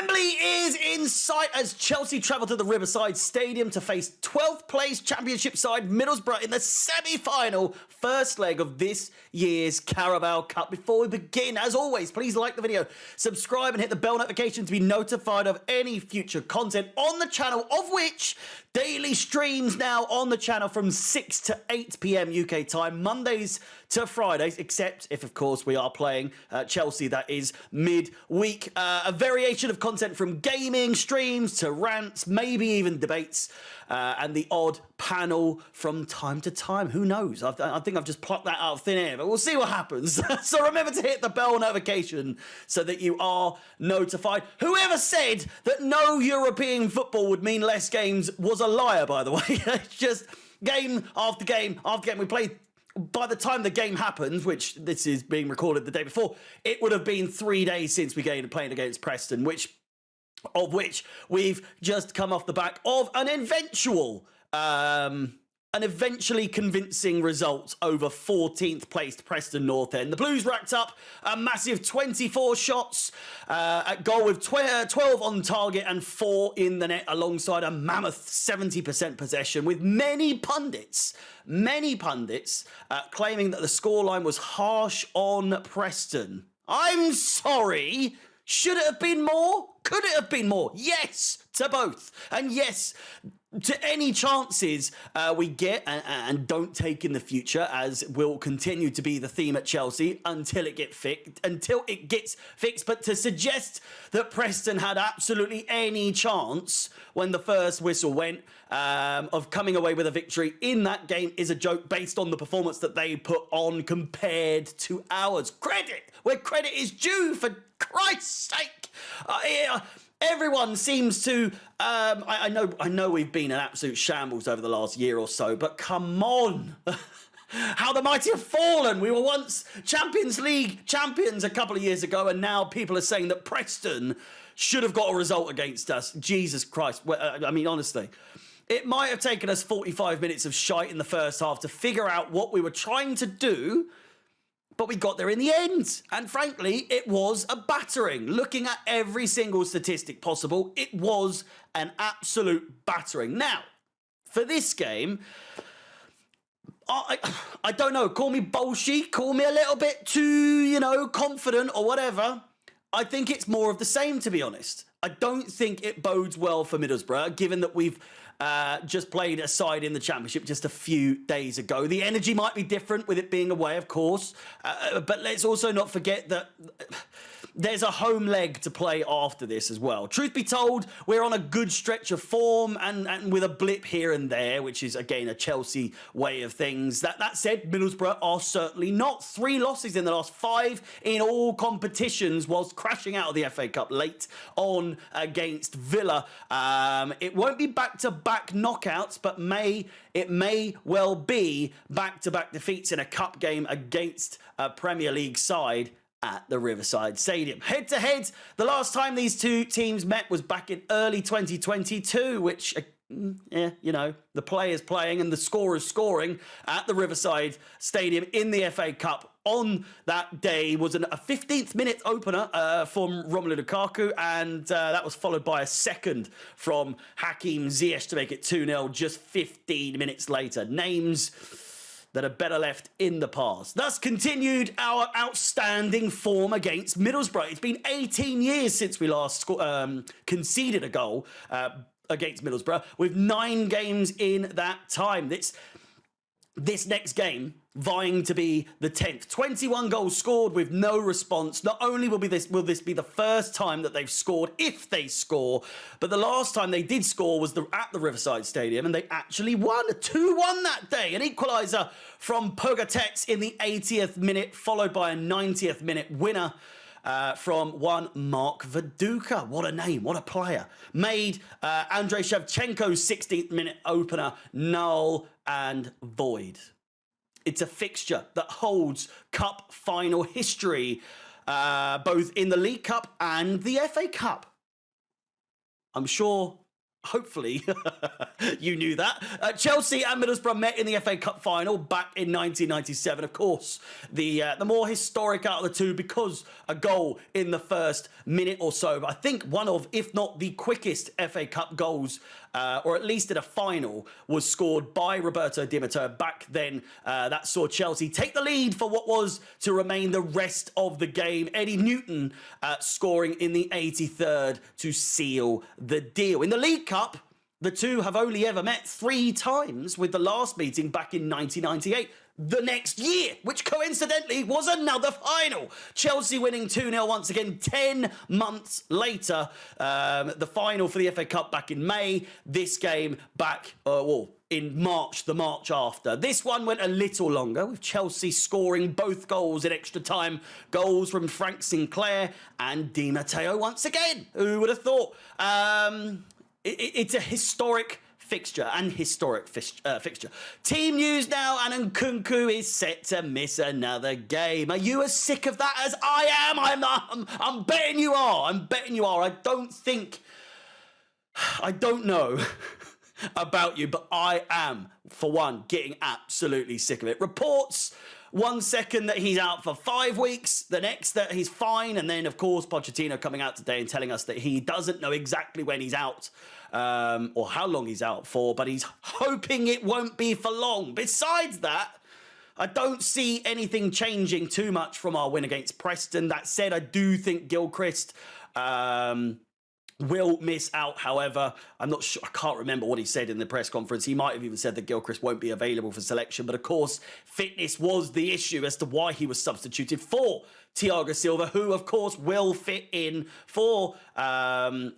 Wembley is in sight as Chelsea travel to the Riverside Stadium to face 12th place Championship side Middlesbrough in the semi-final first leg of this year's Carabao Cup. Before we begin, as always, please like the video, subscribe and hit the bell notification to be notified of any future content on the channel, of which daily streams now on the channel from 6 to 8 p.m. UK time, Mondays to Fridays, except if, of course, we are playing Chelsea, that is mid-week. A variation of content from gaming, streams to rants, maybe even debates, and the odd panel from time to time. Who knows? I think I've just plucked that out of thin air, but we'll see what happens. So remember to hit the bell notification so that you are notified. Whoever said that no European football would mean less games was a liar, by the way. It's just game after game after game. We played. By the time the game happens, which this is being recorded the day before, it would have been 3 days since we played against Preston, of which we've just come off the back of an eventually convincing result over 14th placed Preston North End. The Blues racked up a massive 24 shots at goal with 12 on target and 4 in the net, alongside a mammoth 70% possession, with many pundits claiming that the scoreline was harsh on Preston. I'm sorry. Should it have been more? Could it have been more? Yes, to both. And yes, to any chances we get and don't take in the future, as will continue to be the theme at Chelsea until it gets fixed. But to suggest that Preston had absolutely any chance when the first whistle went of coming away with a victory in that game is a joke, based on the performance that they put on compared to ours. Credit where credit is due, for Christ's sake. Everyone seems to. I know we've been an absolute shambles over the last year or so, but come on. How the mighty have fallen. We were once Champions League champions a couple of years ago, and now people are saying that Preston should have got a result against us. Jesus Christ. I mean, honestly, it might have taken us 45 minutes of shite in the first half to figure out what we were trying to do, but we got there in the end. And frankly, it was a battering. Looking at every single statistic possible, it was an absolute battering. Now, for this game, I don't know, call me bolshy, call me a little bit too, confident or whatever. I think it's more of the same, to be honest. I don't think it bodes well for Middlesbrough, given that we've just played a side in the Championship just a few days ago. The energy might be different with it being away, of course, but let's also not forget that there's a home leg to play after this as well. Truth be told, we're on a good stretch of form and with a blip here and there, which is, again, a Chelsea way of things. That said, Middlesbrough are certainly not. 3 losses in the last 5 in all competitions, whilst crashing out of the FA Cup late on against Villa. It won't be back-to-back knockouts, but it may well be back-to-back defeats in a cup game against a Premier League side at the Riverside Stadium. Head-to-head, the last time these two teams met was back in early 2022, which, the players playing and the scorers scoring at the Riverside Stadium in the FA Cup on that day was a 15th minute opener from Romelu Lukaku, and that was followed by a second from Hakim Ziyech to make it 2-0 just 15 minutes later. Names that are better left in the past. Thus continued our outstanding form against Middlesbrough. It's been 18 years since we last conceded a goal against Middlesbrough, with 9 games in that time. This next game vying to be the 10th. 21 goals scored with no response. Not only will this be the first time that they've scored, if they score, but the last time they did score was at the Riverside Stadium, and they actually won. 2-1 that day. An equaliser from Pogatetz in the 80th minute, followed by a 90th minute winner from one Mark Viduka. What a name, what a player. Made Andrei Shevchenko's 16th minute opener null and void. It's a fixture that holds cup final history, both in the League Cup and the FA Cup. I'm sure Hopefully, you knew that. Chelsea and Middlesbrough met in the FA Cup final back in 1997. Of course, the more historic out of the two because a goal in the first minute or so. But I think one of, if not the quickest FA Cup goals, or at least in a final, was scored by Roberto Di Matteo back then. That saw Chelsea take the lead for what was to remain the rest of the game. Eddie Newton scoring in the 83rd to seal the deal. In the League Cup, the two have only ever met 3 times, with the last meeting back in 1998. The next year, which coincidentally was another final. Chelsea winning 2-0 once again 10 months later. The final for the FA Cup back in May. This game back, in March, the March after. This one went a little longer, with Chelsea scoring both goals in extra time. Goals from Frank Sinclair and Di Matteo once again. Who would have thought? It's a historic fixture. Team news now, and NKUNKU is set to miss another game. Are you as sick of that as I am? I'm betting you are. I don't know about you, but I am, for one, getting absolutely sick of it. Reports one second that he's out for 5 weeks, the next that he's fine, and then, of course, Pochettino coming out today and telling us that he doesn't know exactly when he's out or how long he's out for, but he's hoping it won't be for long. Besides that, I don't see anything changing too much from our win against Preston. That said, I do think Gilchrist will miss out. However, I'm not sure. I can't remember what he said in the press conference. He might have even said that Gilchrist won't be available for selection. But of course, fitness was the issue as to why he was substituted for Thiago Silva, who of course will fit in for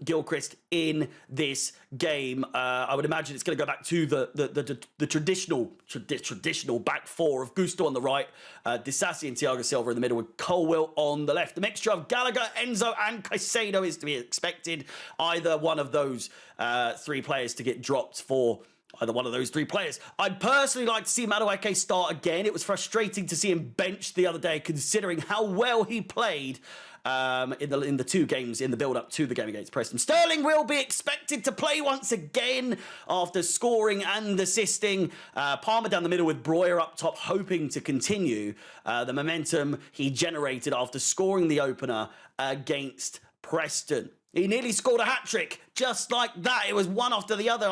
Gilchrist in this game. I would imagine it's going to go back to the traditional back four of Gusto on the right, Disasi and Thiago Silva in the middle, with Colwill on the left. The mixture of Gallagher, Enzo and Caicedo is to be expected. Either one of those 3 players to get dropped for either one of those 3 players. I'd personally like to see Madueke start again. It was frustrating to see him benched the other day, considering how well he played in the 2 games in the build-up to the game against Preston. Sterling will be expected to play once again after scoring and assisting. Palmer down the middle with Breuer up top, hoping to continue the momentum he generated after scoring the opener against Preston. He nearly scored a hat-trick, just like that. It was one after the other.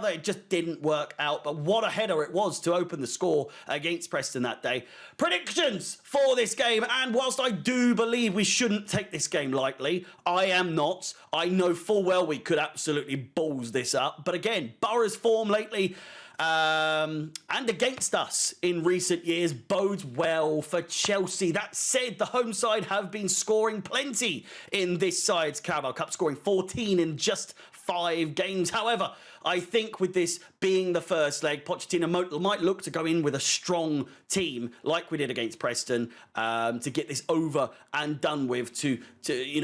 It just didn't work out. But what a header it was to open the score against Preston that day. Predictions for this game. And whilst I do believe we shouldn't take this game lightly, I am not. I know full well we could absolutely balls this up. But again, Borough's form lately and against us in recent years bodes well for Chelsea. That said, the home side have been scoring plenty in this side's Carabao Cup, scoring 14 in just 5 games. However, I think with this being the first leg, Pochettino might look to go in with a strong team like we did against Preston to get this over and done with, to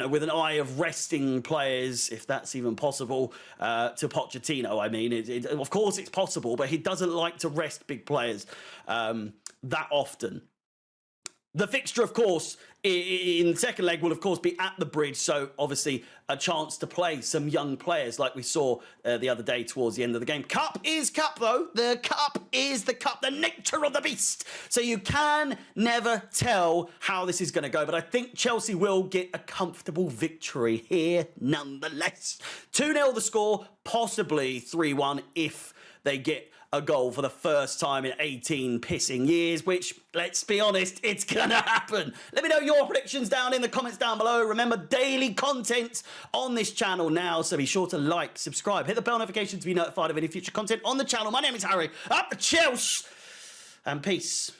with an eye of resting players, if that's even possible, to Pochettino. I mean, of course it's possible, but he doesn't like to rest big players that often. The fixture, of course, in the second leg will, of course, be at the Bridge. So, obviously, a chance to play some young players like we saw the other day towards the end of the game. Cup is cup, though. The cup is the cup, the nature of the beast. So, you can never tell how this is going to go. But I think Chelsea will get a comfortable victory here, nonetheless. 2-0 the score, possibly 3-1 if they get a goal for the first time in 18 pissing years, which, let's be honest, it's gonna happen. Let me know your predictions down in the comments down below. Remember, daily content on this channel now, so be sure to like, subscribe, hit the bell notification to be notified of any future content on the channel. My name is Harry, up the Chelsea, and peace.